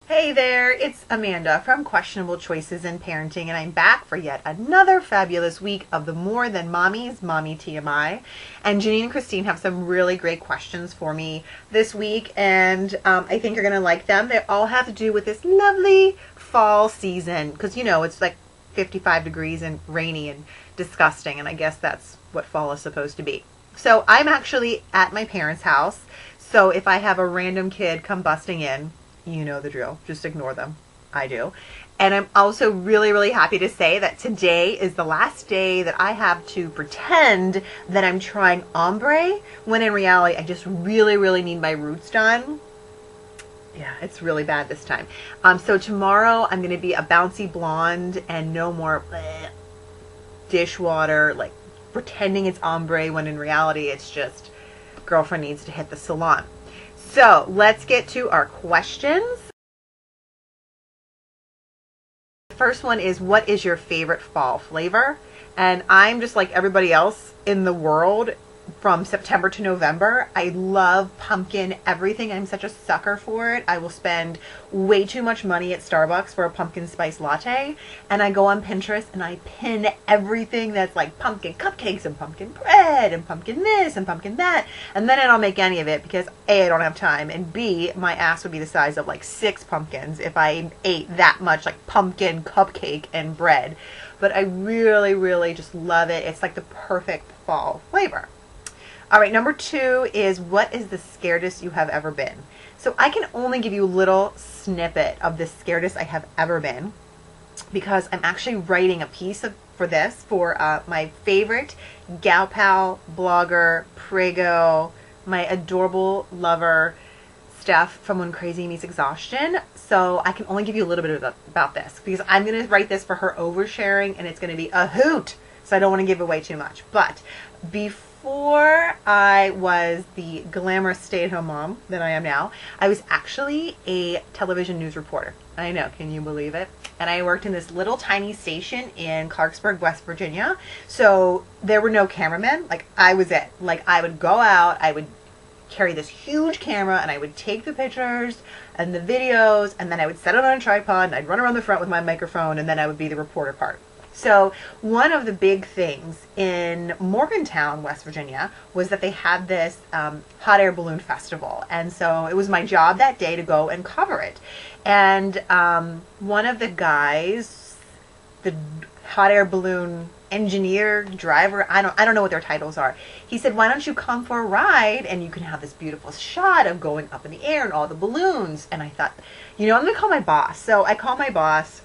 Hey there, it's Amanda from Questionable Choices in Parenting, and I'm back for yet another fabulous week of the More Than Mommy's Mommy TMI. And Janine and Christine have some really great questions for me this week, and I think you're going to like them. They all have to do with this lovely fall season, because it's like 55 degrees and rainy and disgusting, and I guess that's what fall is supposed to be. So I'm actually at my parents' house, so if I have a random kid come busting in, you know the drill. Just ignore them. I do. And I'm also really, really happy to say that today is the last day that I have to pretend that I'm trying ombre, when in reality I just really, really need my roots done. Yeah, it's really bad this time. So tomorrow I'm going to be a bouncy blonde and no more dishwater, like pretending it's ombre when in reality it's just girlfriend needs to hit the salon. So let's get to our questions. The first one is, what is your favorite fall flavor? And I'm just like everybody else in the world. From September to November, I love pumpkin everything. I'm such a sucker for it. I will spend way too much money at Starbucks for a pumpkin spice latte, and I go on Pinterest and I pin everything that's like pumpkin cupcakes and pumpkin bread and pumpkin this and pumpkin that, and then I don't make any of it because A, I don't have time, and B, my ass would be the size of like 6 pumpkins if I ate that much like pumpkin cupcake and bread. But I really, really just love it. It's like the perfect fall flavor. All right, number 2 is, what is the scaredest you have ever been? So I can only give you a little snippet of the scaredest I have ever been, because I'm actually writing a piece for my favorite gal pal, blogger, prego, my adorable lover, Steph from When Crazy Meets Exhaustion. So I can only give you a little bit about this, because I'm going to write this for her oversharing, and it's going to be a hoot. So I don't want to give away too much. But before I was the glamorous stay-at-home mom that I am now, I was actually a television news reporter. I know, can you believe it? And I worked in this little tiny station in Clarksburg, West Virginia. So there were no cameramen. Like, I was it. Like, I would go out, I would carry this huge camera, and I would take the pictures and the videos, and then I would set it on a tripod, and I'd run around the front with my microphone, and then I would be the reporter part. So one of the big things in Morgantown, West Virginia, was that they had this hot air balloon festival. And so it was my job that day to go and cover it. And one of the guys, the hot air balloon engineer, driver, I don't know what their titles are. He said, why don't you come for a ride and you can have this beautiful shot of going up in the air and all the balloons. And I thought, I'm going to call my boss. So I called my boss,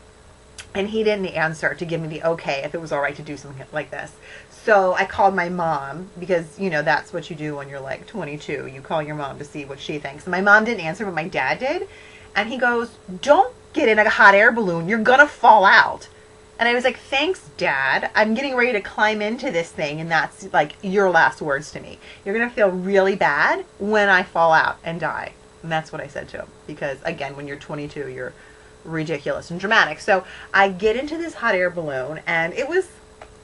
and he didn't answer to give me the okay if it was all right to do something like this. So I called my mom, because, that's what you do when you're like 22. You call your mom to see what she thinks. And my mom didn't answer, but my dad did. And he goes, don't get in a hot air balloon. You're going to fall out. And I was like, thanks, Dad. I'm getting ready to climb into this thing, and that's like your last words to me. You're going to feel really bad when I fall out and die. And that's what I said to him. Because, again, when you're 22, you're ridiculous and dramatic. So I get into this hot air balloon, and I was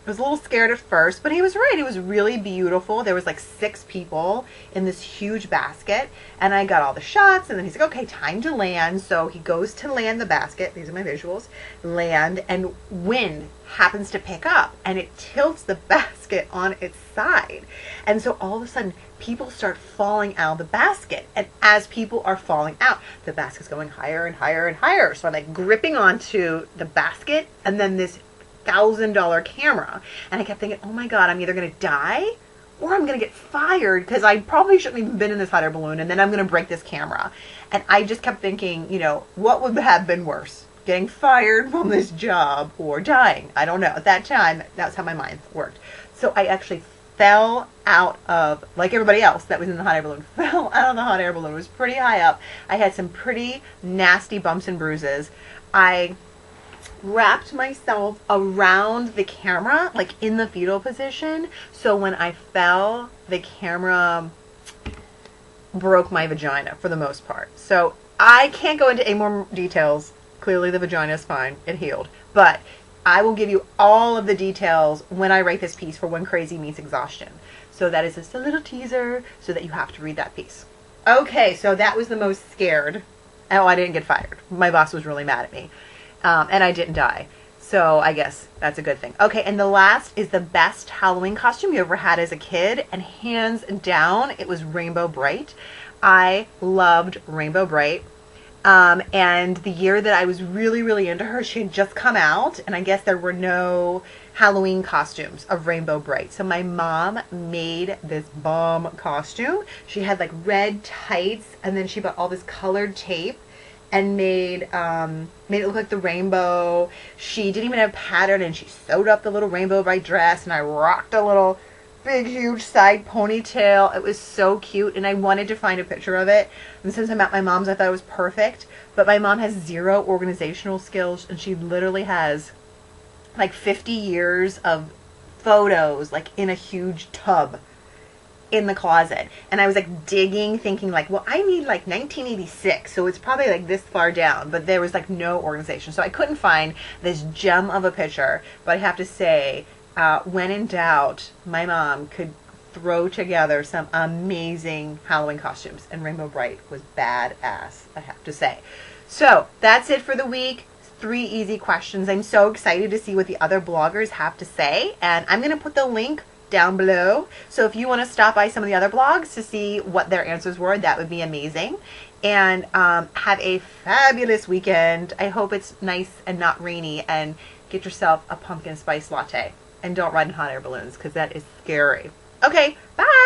a little scared at first, but he was right. It was really beautiful. There was like 6 people in this huge basket, and I got all the shots, and then he's like, okay, time to land. So he goes to land the basket. These are my visuals. Land, and wind happens to pick up, and it tilts the basket on its side. And so all of a sudden, people start falling out of the basket. And as people are falling out, the basket's going higher and higher and higher. So I'm like gripping onto the basket, and then this $1,000 camera. And I kept thinking, oh my God, I'm either going to die or I'm going to get fired, because I probably shouldn't have even been in this hot air balloon, and then I'm going to break this camera. And I just kept thinking, what would have been worse? Getting fired from this job or dying? I don't know. At that time, that's how my mind worked. So I actually fell out of, like everybody else that was in the hot air balloon, fell out of the hot air balloon. It was pretty high up. I had some pretty nasty bumps and bruises. I wrapped myself around the camera, like in the fetal position, so when I fell, the camera broke my vagina for the most part. So I can't go into any more details. Clearly the vagina is fine. It healed. But I will give you all of the details when I write this piece for When Crazy Meets Exhaustion. So that is just a little teaser so that you have to read that piece. Okay, so that was the most scared Oh, I didn't get fired. My boss was really mad at me. And I didn't die. So I guess that's a good thing. Okay, and the last is the best Halloween costume you ever had as a kid. And hands down, it was Rainbow Bright. I loved Rainbow Bright. And the year that I was really, really into her, she had just come out. And I guess there were no Halloween costumes of Rainbow Bright. So my mom made this bomb costume. She had like red tights, and then she bought all this colored tape and made it look like the rainbow. She didn't even have pattern, and she sewed up the little Rainbow Bright dress, and I rocked a little big huge side ponytail. It was so cute, and I wanted to find a picture of it, and since I'm at my mom's I thought it was perfect. But my mom has zero organizational skills, and she literally has like 50 years of photos like in a huge tub in the closet. And I was like digging, thinking like, well, I need like 1986, so it's probably like this far down, but there was like no organization, so I couldn't find this gem of a picture. But I have to say, when in doubt, my mom could throw together some amazing Halloween costumes, and Rainbow Bright was badass, I have to say. So that's it for the week. 3 easy questions. I'm so excited to see what the other bloggers have to say, and I'm going to put the link down below. So if you want to stop by some of the other blogs to see what their answers were, that would be amazing. And have a fabulous weekend. I hope it's nice and not rainy, and get yourself a pumpkin spice latte. And don't ride in hot air balloons, because that is scary. Okay, bye!